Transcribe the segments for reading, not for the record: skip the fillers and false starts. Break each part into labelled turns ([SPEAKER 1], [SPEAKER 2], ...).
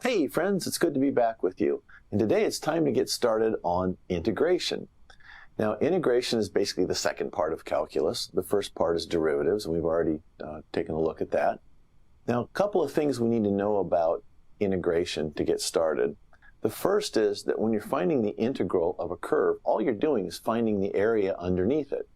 [SPEAKER 1] Hey friends, it's good to be back with you. And today it's time to get started on integration. Now, integration is basically the second part of calculus. The first part is derivatives, and we've already taken a look at that. Now, a couple of things we need to know about integration to get started. The first is that when you're finding the integral of a curve, all you're doing is finding the area underneath it.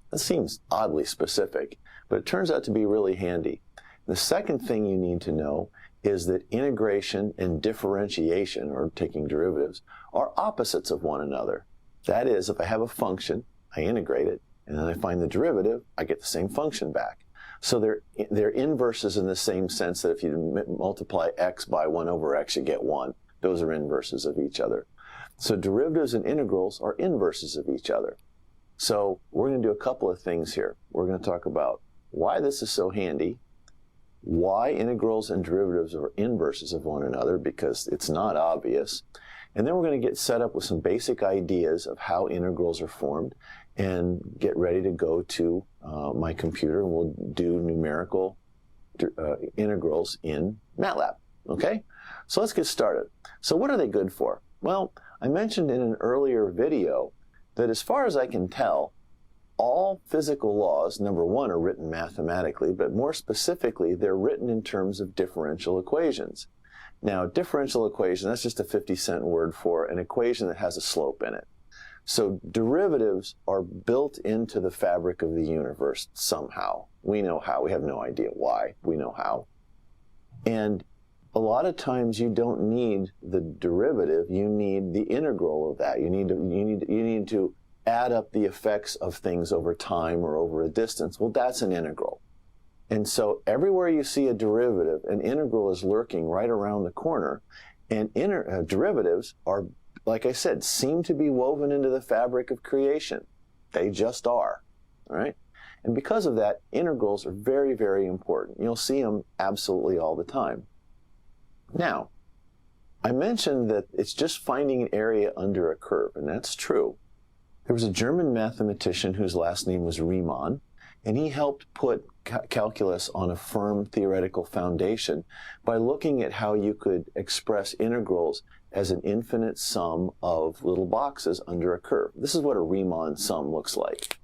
[SPEAKER 1] That seems oddly specific, but it turns out to be really handy. The second thing you need to know is that integration and differentiation, or taking derivatives, are opposites of one another. That is, if I have a function, I integrate it, and then I find the derivative, I get the same function back. So they're inverses in the same sense that if you multiply x by 1 over x, you get 1. Those are inverses of each other. So derivatives and integrals are inverses of each other. So we're going to do a couple of things here. We're going to talk about why this is so handy, why integrals and derivatives are inverses of one another, because it's not obvious. And then we're going to get set up with some basic ideas of how integrals are formed and get ready to go to my computer, and we'll do numerical integrals in MATLAB. Okay? So let's get started. So what are they good for? Well, I mentioned in an earlier video that as far as I can tell, all physical laws, number one, are written mathematically, but more specifically, they're written in terms of differential equations. Now, differential equation, that's just a 50-cent word for an equation that has a slope in it. So derivatives are built into the fabric of the universe somehow. We know how. We have no idea why. We know how. And a lot of times you don't need the derivative. You need the integral of that. You need to add up the effects of things over time or over a distance. Well, that's an integral. And so everywhere you see a derivative, an integral is lurking right around the corner. And derivatives are, like I said, seem to be woven into the fabric of creation. They just are. All right? And because of that, integrals are very, very important. You'll see them absolutely all the time. Now, I mentioned that it's just finding an area under a curve, and that's true. There was a German mathematician whose last name was Riemann, and he helped put calculus on a firm theoretical foundation by looking at how you could express integrals as an infinite sum of little boxes under a curve. This is what a Riemann sum looks like.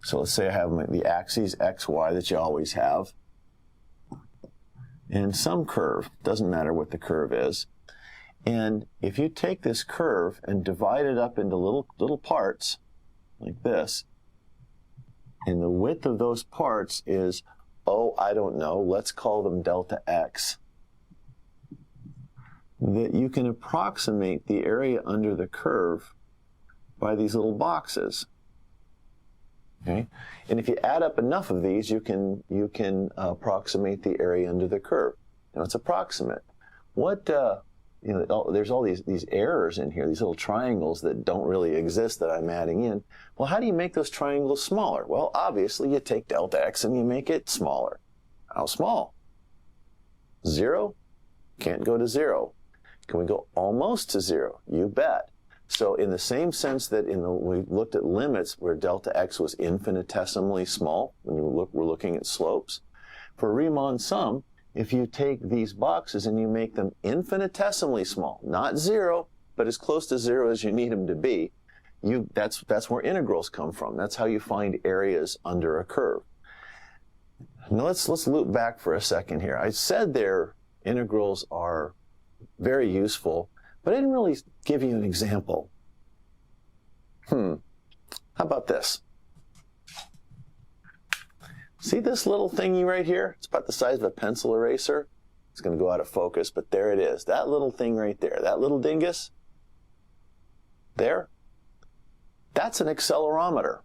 [SPEAKER 1] So let's say I have the axes x, y that you always have, and some curve. Doesn't matter what the curve is. And if you take this curve and divide it up into little parts, like this, and the width of those parts is, oh, I don't know, let's call them delta x, that you can approximate the area under the curve by these little boxes. Okay? And if you add up enough of these, you can approximate the area under the curve. Now, it's approximate. What there's all these errors in here, these little triangles that don't really exist that I'm adding in. Well, how do you make those triangles smaller? Well, obviously, you take delta x and you make it smaller. How small? 0? Can't go to 0. Can we go almost to 0? You bet. So in the same sense that we looked at limits where delta x was infinitesimally small, when we're looking at slopes, for Riemann sum, if you take these boxes and you make them infinitesimally small, not 0, but as close to 0 as you need them to be, that's where integrals come from. That's how you find areas under a curve. Now let's loop back for a second here. I said integrals are very useful, but I didn't really give you an example. How about this? See this little thingy right here? It's about the size of a pencil eraser. It's going to go out of focus, but there it is. That little thing right there, that little dingus, there, that's an accelerometer.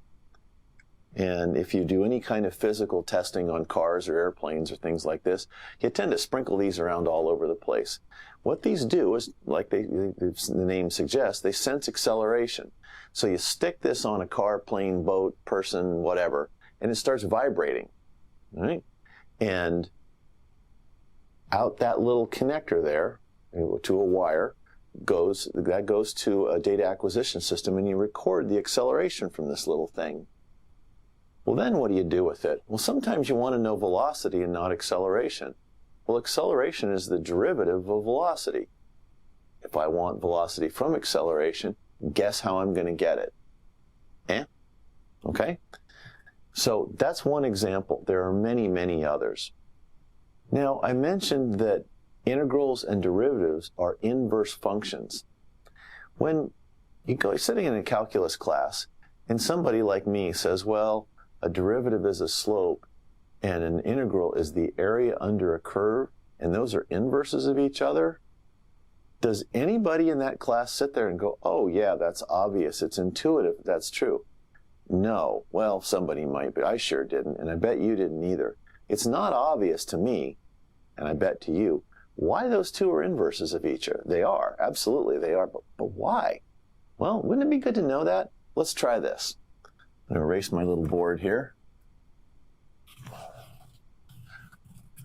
[SPEAKER 1] And if you do any kind of physical testing on cars or airplanes or things like this, you tend to sprinkle these around all over the place. What these do is, like the name suggests, they sense acceleration. So you stick this on a car, plane, boat, person, whatever, and it starts vibrating, right? And out that little connector there, to a wire, goes to a data acquisition system, and you record the acceleration from this little thing. Well, then what do you do with it? Well, sometimes you want to know velocity and not acceleration. Well, acceleration is the derivative of velocity. If I want velocity from acceleration, guess how I'm going to get it? Okay? So that's one example. There are many, many others. Now, I mentioned that integrals and derivatives are inverse functions. When you're sitting in a calculus class and somebody like me says, well, a derivative is a slope and an integral is the area under a curve, and those are inverses of each other, does anybody in that class sit there and go, oh yeah, that's obvious, it's intuitive, that's true? No. Well, somebody might, but I sure didn't, and I bet you didn't either. It's not obvious to me, and I bet to you, why those two are inverses of each other. They are, absolutely they are, but why? Well, wouldn't it be good to know that? Let's try this. I'm going to erase my little board here.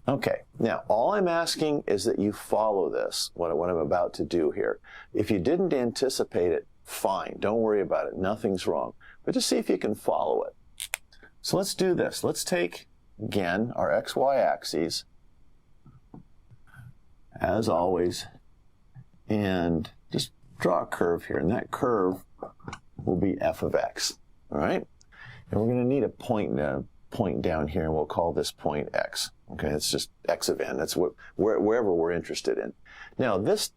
[SPEAKER 1] Okay, now all I'm asking is that you follow this, what I'm about to do here. If you didn't anticipate it, fine, don't worry about it, nothing's wrong. But just see if you can follow it. So let's do this. Let's take, again, our XY axes, as always, and just draw a curve here, and that curve will be f of x, all right? And we're going to need a point down here, and we'll call this point x. Okay, it's just x of n. That's wherever we're interested in. Now, this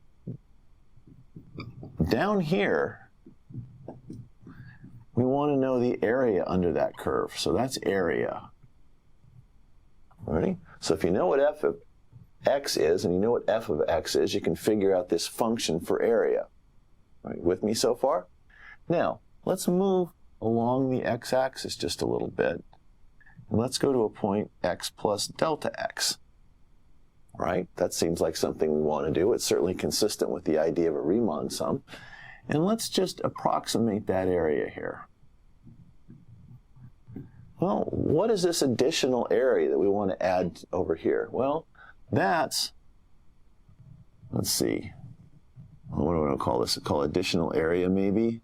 [SPEAKER 1] down here, we want to know the area under that curve. So that's area. Ready? So if you know what f of x is, and you know what f of x is, you can figure out this function for area. All right, with me so far? Now, let's move along the x-axis just a little bit. And let's go to a point x plus delta x. Right? That seems like something we want to do. It's certainly consistent with the idea of a Riemann sum. And let's just approximate that area here. Well, what is this additional area that we want to add over here? Well, that's, let's see, what do I want to call this? Call additional area maybe?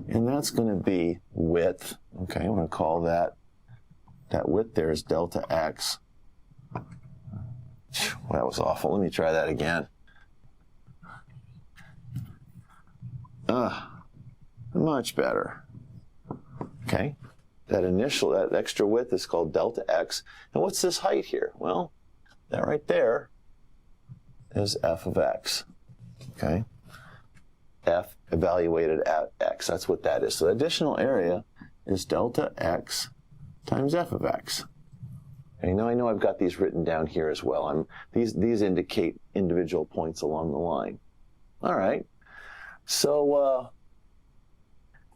[SPEAKER 1] And that's going to be width. Okay, I'm going to call that width there is delta x. Well, that was awful. Let me try that again. Much better. Okay, that extra width is called delta x. And what's this height here? Well, that right there is f of x. Okay. F evaluated at x. That's what that is. So the additional area is delta x times f of x. Okay, now I know I've got these written down here as well. These indicate individual points along the line. All right. So,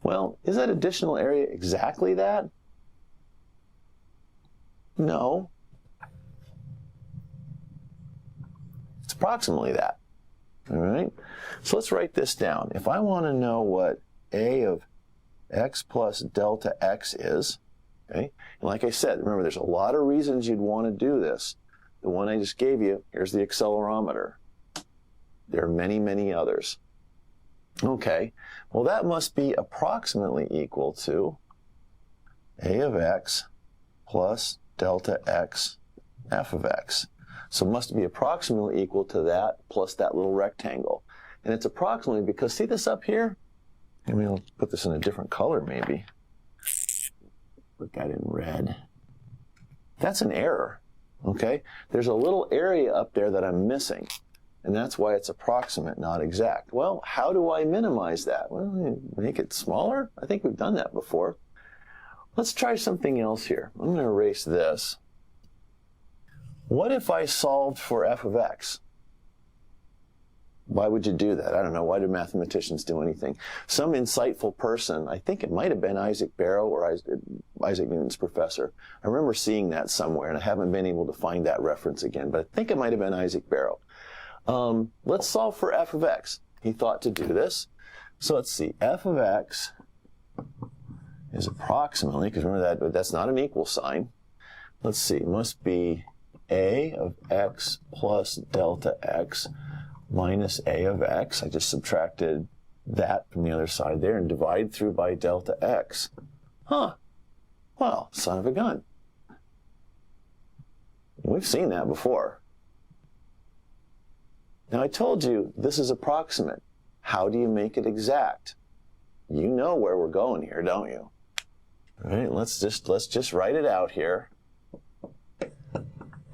[SPEAKER 1] well, is that additional area exactly that? No. It's approximately that. All right, so let's write this down. If I want to know what a of x plus delta x is, okay, and like I said, remember there's a lot of reasons you'd want to do this. The one I just gave you, here's the accelerometer. There are many, many others. Okay, well that must be approximately equal to a of x plus delta x f of x. So it must be approximately equal to that plus that little rectangle. And it's approximately because, see this up here? I mean, I'll put this in a different color maybe. Put that in red. That's an error, okay? There's a little area up there that I'm missing. And that's why it's approximate, not exact. Well, how do I minimize that? Well, make it smaller? I think we've done that before. Let's try something else here. I'm going to erase this. What if I solved for f of x? Why would you do that? I don't know. Why do mathematicians do anything? Some insightful person, I think it might have been Isaac Barrow or Isaac Newton's professor. I remember seeing that somewhere, and I haven't been able to find that reference again, but I think it might have been Isaac Barrow. Let's solve for f of x. He thought to do this. So let's see. F of x is approximately, because remember that's not an equal sign. Let's see. It must be a of x plus delta x minus a of x. I just subtracted that from the other side there and divide through by delta x. Huh. Well, son of a gun. We've seen that before. Now, I told you this is approximate. How do you make it exact? You know where we're going here, don't you? All right, let's just write it out here.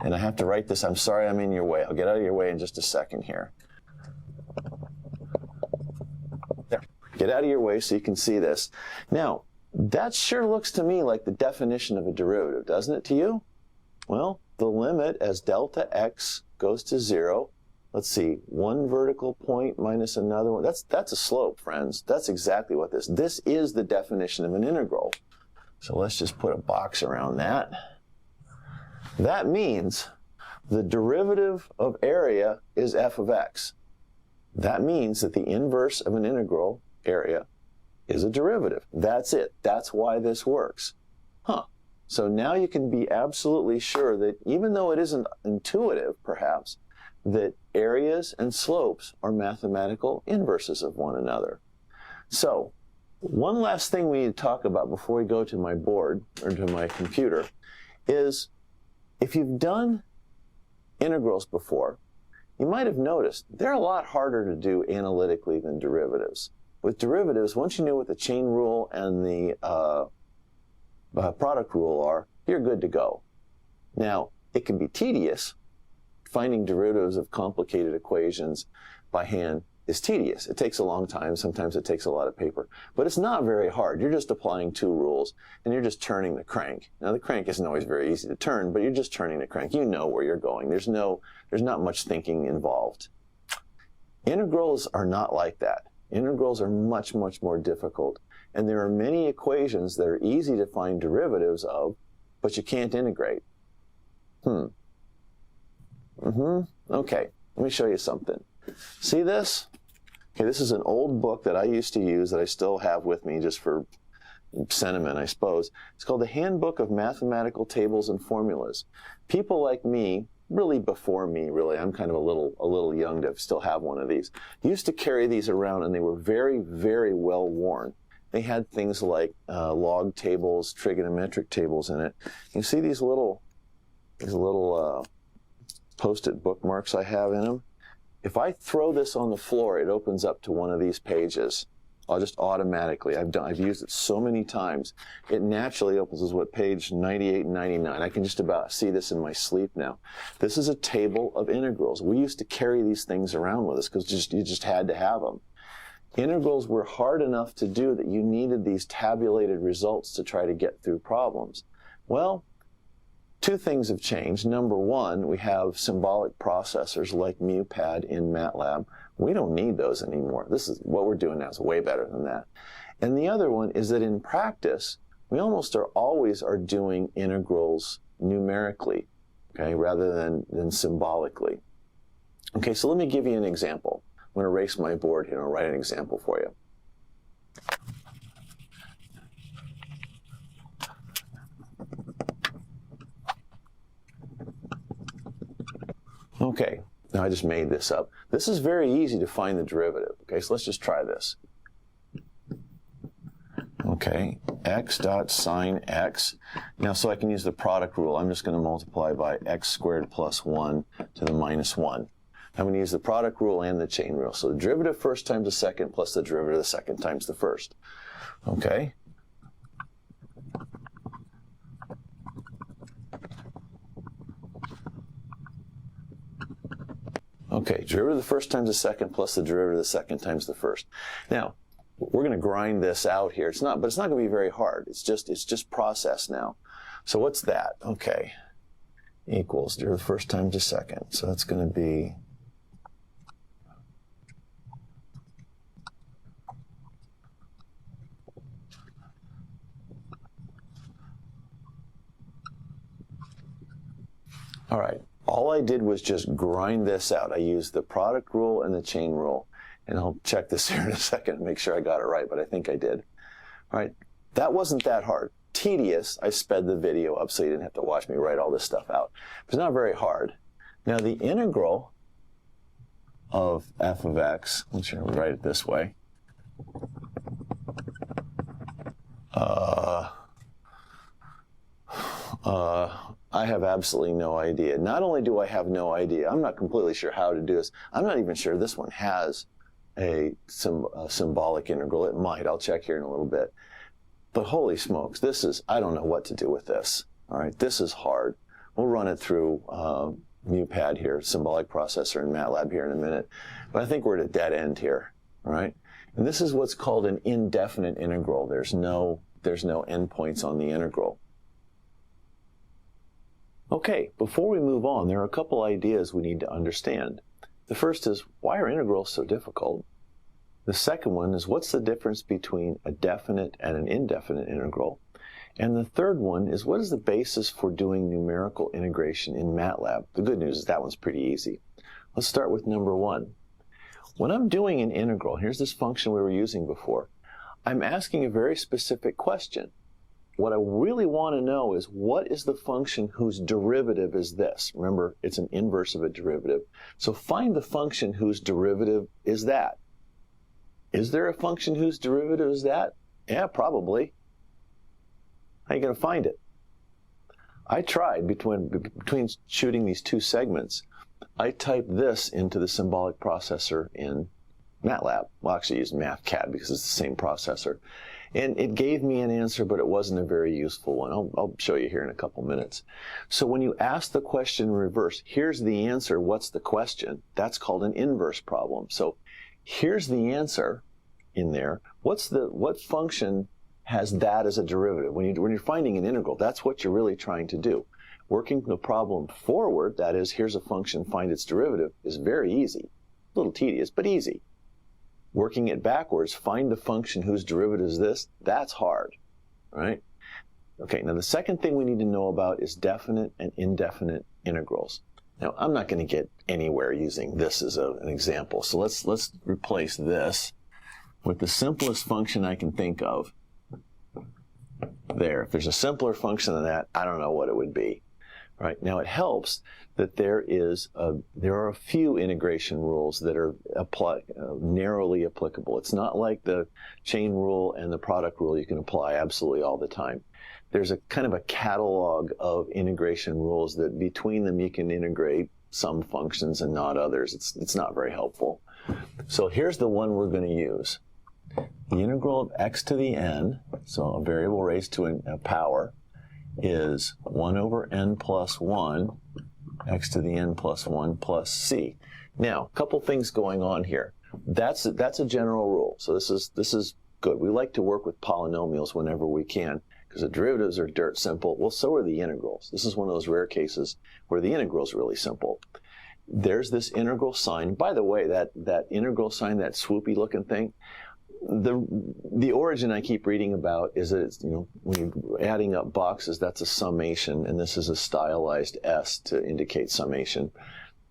[SPEAKER 1] And I have to write this. I'm sorry I'm in your way. I'll get out of your way in just a second here. There. Get out of your way so you can see this. Now, that sure looks to me like the definition of a derivative, doesn't it to you? Well, the limit as delta x goes to 0. Let's see, one vertical point minus another one. That's a slope, friends. That's exactly what this is the definition of an integral. So let's just put a box around that. That means the derivative of area is f of x. That means that the inverse of an integral, area, is a derivative. That's it. That's why this works. So now you can be absolutely sure that even though it isn't intuitive, perhaps, that areas and slopes are mathematical inverses of one another. So, one last thing we need to talk about before we go to my board, or to my computer, is if you've done integrals before, you might have noticed they're a lot harder to do analytically than derivatives. With derivatives, once you know what the chain rule and the product rule are, you're good to go. Now, it can be tedious. Finding derivatives of complicated equations by hand is tedious. It takes a long time. Sometimes it takes a lot of paper. But it's not very hard. You're just applying two rules, and you're just turning the crank. Now, the crank isn't always very easy to turn, but you're just turning the crank. You know where you're going. There's not much thinking involved. Integrals are not like that. Integrals are much, much more difficult. And there are many equations that are easy to find derivatives of, but you can't integrate. Okay, let me show you something. See this? Okay, this is an old book that I used to use that I still have with me just for sentiment, I suppose. It's called The Handbook of Mathematical Tables and Formulas. People like me, really before me, really, I'm kind of a little young to still have one of these, used to carry these around, and they were very, very well worn. They had things like log tables, trigonometric tables in it. You see these little Post-it bookmarks I have in them. If I throw this on the floor, it opens up to one of these pages. I'll just automatically. I've used it so many times. It naturally opens as what, page 98 and 99. I can just about see this in my sleep now. This is a table of integrals. We used to carry these things around with us because you just had to have them. Integrals were hard enough to do that you needed these tabulated results to try to get through problems. Well, two things have changed. Number one, we have symbolic processors like MuPad in MATLAB. We don't need those anymore. This is what we're doing now is way better than that. And the other one is that in practice, we almost always are doing integrals numerically, okay, rather than symbolically. Okay, so let me give you an example. I'm going to erase my board here and I'll write an example for you. Okay, now I just made this up. This is very easy to find the derivative. Okay, so let's just try this. Okay, x dot sine x. Now, so I can use the product rule. I'm just going to multiply by x squared plus 1 to the minus 1. I'm going to use the product rule and the chain rule. So the derivative first times the second plus the derivative the second times the first. Okay. Okay, derivative the first times the second plus the derivative the second times the first. Now, we're going to grind this out here. But it's not going to be very hard. It's just process now. So what's that? Okay, equals derivative the first times the second. So that's going to be all right. All I did was just grind this out. I used the product rule and the chain rule. And I'll check this here in a second and make sure I got it right, but I think I did. All right, that wasn't that hard. Tedious, I sped the video up so you didn't have to watch me write all this stuff out. It's not very hard. Now the integral of f of x, let's write it this way. I have absolutely no idea. Not only do I have no idea, I'm not completely sure how to do this. I'm not even sure this one has a symbolic integral. It might. I'll check here in a little bit. But holy smokes, I don't know what to do with this. All right, this is hard. We'll run it through MuPad here, symbolic processor in MATLAB here in a minute. But I think we're at a dead end here, all right? And this is what's called an indefinite integral. There's no endpoints on the integral. Okay, before we move on, there are a couple ideas we need to understand. The first is, why are integrals so difficult? The second one is, what's the difference between a definite and an indefinite integral? And the third one is, what is the basis for doing numerical integration in MATLAB? The good news is that one's pretty easy. Let's start with number one. When I'm doing an integral, here's this function we were using before. I'm asking a very specific question. What I really want to know is, what is the function whose derivative is this? Remember, it's an inverse of a derivative. So find the function whose derivative is that. Is there a function whose derivative is that? Yeah, probably. How are you going to find it? I tried between shooting these two segments. I typed this into the symbolic processor in MATLAB. Well, actually, I used MathCAD because it's the same processor. And it gave me an answer, but it wasn't a very useful one. I'll show you here in a couple minutes. So when you ask the question in reverse, here's the answer, what's the question? That's called an inverse problem. So here's the answer in there. What function has that as a derivative? When you're finding an integral, that's what you're really trying to do. Working the problem forward, that is, here's a function, find its derivative, is very easy. A little tedious, but easy. Working it backwards, find the function whose derivative is this, that's hard, right? Okay, now the second thing we need to know about is definite and indefinite integrals. Now, I'm not going to get anywhere using this as an example, so let's replace this with the simplest function I can think of. There, if there's a simpler function than that, I don't know what it would be. Right, now it helps that there are a few integration rules that are narrowly applicable. It's not like the chain rule and the product rule you can apply absolutely all the time. There's a kind of a catalog of integration rules that between them you can integrate some functions and not others. It's not very helpful. So here's the one we're going to use. The integral of x to the n, so a variable raised to a power, is 1 over n plus 1, x to the n plus 1 plus c. Now, a couple things going on here. That's a general rule, so this is good. We like to work with polynomials whenever we can, because the derivatives are dirt simple. Well, so are the integrals. This is one of those rare cases where the integral is really simple. There's this integral sign. By the way, that integral sign, that swoopy looking thing, the origin I keep reading about is that it's, when you're adding up boxes, that's a summation, and this is a stylized S to indicate summation.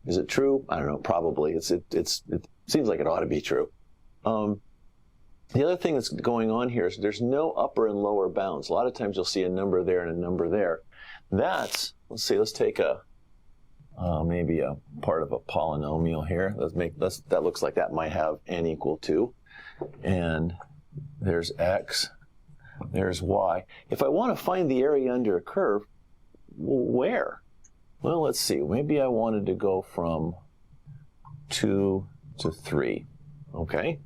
[SPEAKER 1] Is it true? I don't know. Probably. It seems like it ought to be true. The other thing that's going on here is there's no upper and lower bounds. A lot of times you'll see a number there and a number there. Let's take maybe a part of a polynomial here. That looks like that might have n equal 2. And there's x, there's y. If I want to find the area under a curve, where? Well, let's see. Maybe I wanted to go from 2 to 3. Okay.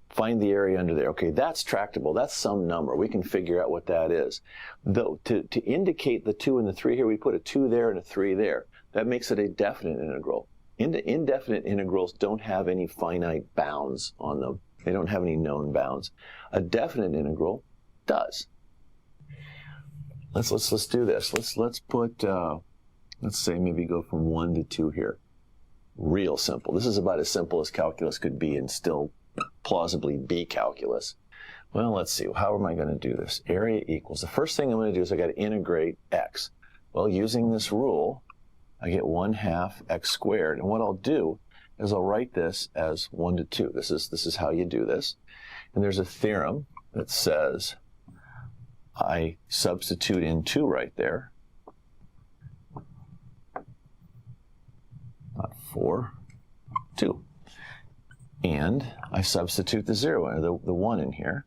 [SPEAKER 1] Find the area under there. Okay, that's tractable. That's some number. We can figure out what that is. Though, to indicate the 2 and the 3 here, we put a 2 there and a 3 there. That makes it a definite integral. Indefinite integrals don't have any finite bounds on them. They don't have any known bounds. A definite integral does. Let's do this. Let's put let's say maybe go from 1 to 2 here. Real simple. This is about as simple as calculus could be and still plausibly be calculus. Well, let's see. How am I going to do this? Area equals. The first thing I'm going to do is I got to integrate x. Well, using this rule, I get 1/2 x squared. And what I'll do is I'll write this as 1 to 2. This is how you do this. And there's a theorem that says I substitute in 2 right there. Not 4, 2. And I substitute the 0, the 1 in here.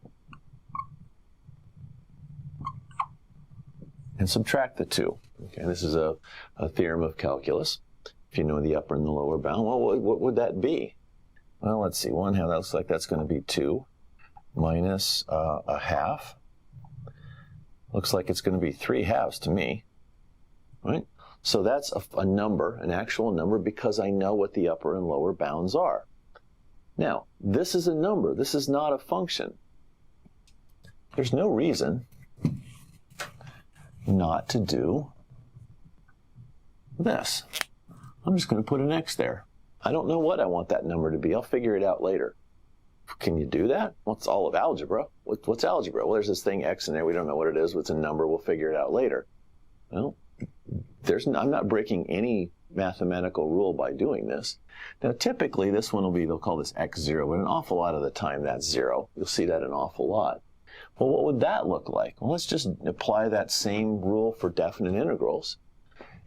[SPEAKER 1] and subtract the 2. Okay, this is a theorem of calculus. If you know the upper and the lower bound, well, what would that be? Well, let's see. 1/2, that looks like that's going to be 2 minus a half. Looks like it's going to be 3/2 to me, right? So that's a number, an actual number, because I know what the upper and lower bounds are. Now, this is a number. This is not a function. There's no reason not to do this. I'm just going to put an x there. I don't know what I want that number to be. I'll figure it out later. Can you do that? Well, it's all of algebra. What's algebra? Well, there's this thing x in there. We don't know what it is. It's a number. We'll figure it out later. Well, I'm not breaking any mathematical rule by doing this. Now, typically, this one will be, they'll call this x0, but an awful lot of the time, that's 0. You'll see that an awful lot. Well, what would that look like? Well, let's just apply that same rule for definite integrals.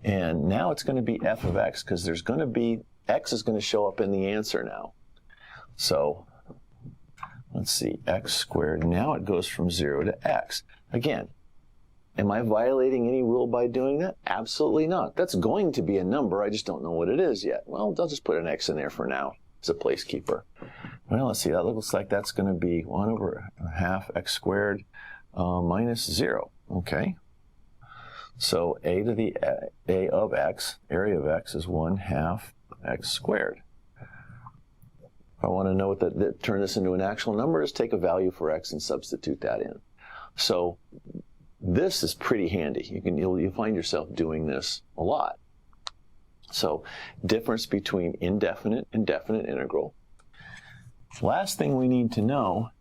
[SPEAKER 1] And now it's going to be f of x, because there's going to be, x is going to show up in the answer now. So, let's see, x squared. Now it goes from 0 to x. Again, am I violating any rule by doing that? Absolutely not. That's going to be a number. I just don't know what it is yet. Well, I'll just put an x in there for now as a placekeeper. Well, let's see. That looks like that's going to be 1/2 x squared minus 0. Okay. So a to the a of x, area of x, is 1/2 x squared. If I want to know what turn this into an actual number, just take a value for x and substitute that in. So this is pretty handy. You'll find yourself doing this a lot. So difference between indefinite and definite integral. Last thing we need to know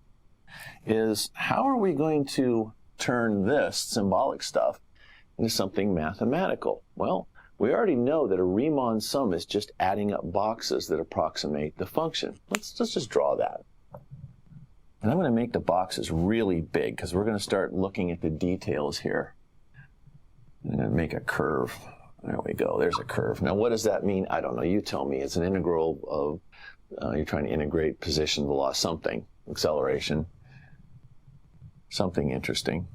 [SPEAKER 1] is, how are we going to turn this symbolic stuff into something mathematical? Well, we already know that a Riemann sum is just adding up boxes that approximate the function. Let's just draw that. And I'm going to make the boxes really big, because we're going to start looking at the details here. I'm going to make a curve. There we go. There's a curve. Now, what does that mean? I don't know. You tell me. It's an integral of, you're trying to integrate position, velocity, something, acceleration, something interesting.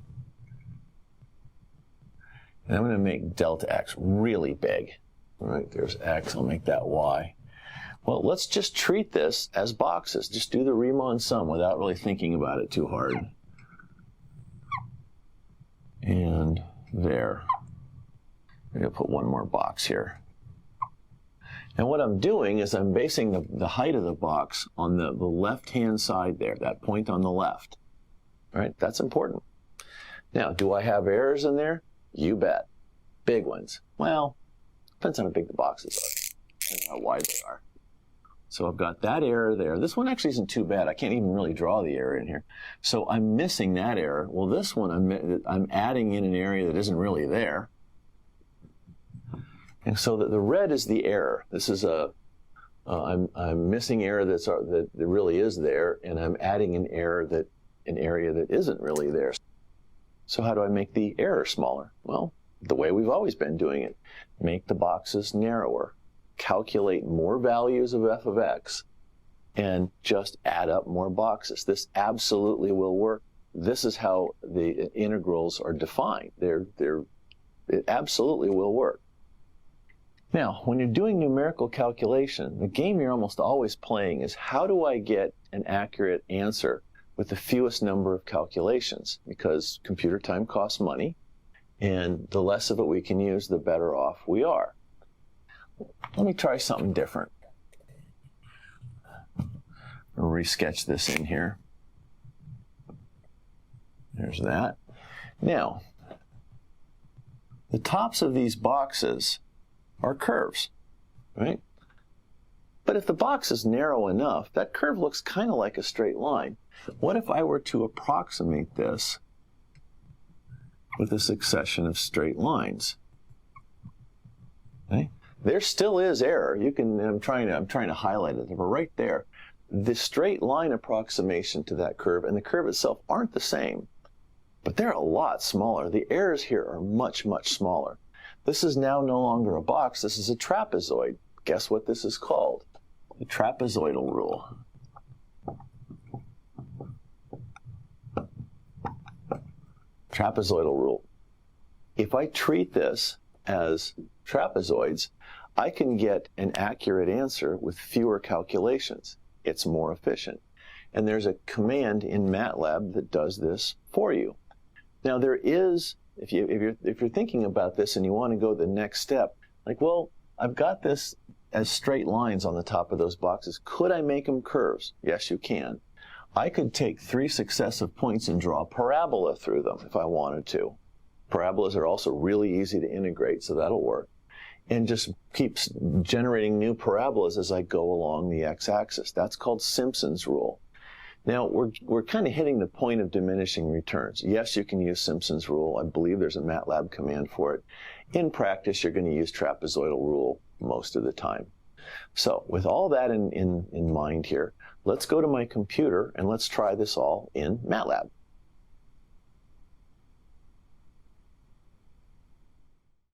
[SPEAKER 1] And I'm going to make delta x really big. All right, there's x. I'll make that y. Well, let's just treat this as boxes. Just do the Riemann sum without really thinking about it too hard. And there. I'm going to put one more box here. And what I'm doing is I'm basing the height of the box on the left-hand side there, that point on the left. All right, that's important. Now, do I have errors in there? You bet. Big ones. Well, depends on how big the boxes are and how wide they are. So I've got that error there. This one actually isn't too bad. I can't even really draw the error in here. So I'm missing that error. Well, this one, I'm adding in an area that isn't really there. And so the red is the error. This is I'm missing error that really is there, and I'm adding an area that isn't really there. So how do I make the error smaller? Well, the way we've always been doing it. Make the boxes narrower. Calculate more values of f of x, and just add up more boxes. This absolutely will work. This is how the integrals are defined. It absolutely will work. Now, when you're doing numerical calculation, the game you're almost always playing is, how do I get an accurate answer with the fewest number of calculations? Because computer time costs money, and the less of it we can use, the better off we are. Let me try something different. I'll re-sketch this in here. There's that. Now, the tops of these boxes are curves, right? But if the box is narrow enough, that curve looks kind of like a straight line. What if I were to approximate this with a succession of straight lines? Okay? There still is error. I'm trying to highlight it, but right there, the straight line approximation to that curve and the curve itself aren't the same, but they're a lot smaller. The errors here are much, much smaller. This is now no longer a box. This is a trapezoid. Guess what this is called? The trapezoidal rule. Trapezoidal rule. if I treat this as trapezoids, I can get an accurate answer with fewer calculations. It's more efficient. And there's a command in MATLAB that does this for you. Now there is, if you're thinking about this and you want to go the next step, like, well, I've got this as straight lines on the top of those boxes. Could I make them curves? Yes, you can. I could take 3 successive points and draw a parabola through them if I wanted to. Parabolas are also really easy to integrate, so that'll work. And just keeps generating new parabolas as I go along the x-axis. That's called Simpson's rule. Now, we're kind of hitting the point of diminishing returns. Yes, you can use Simpson's rule. I believe there's a MATLAB command for it. In practice, you're going to use trapezoidal rule most of the time. So with all that in mind here, let's go to my computer and let's try this all in MATLAB.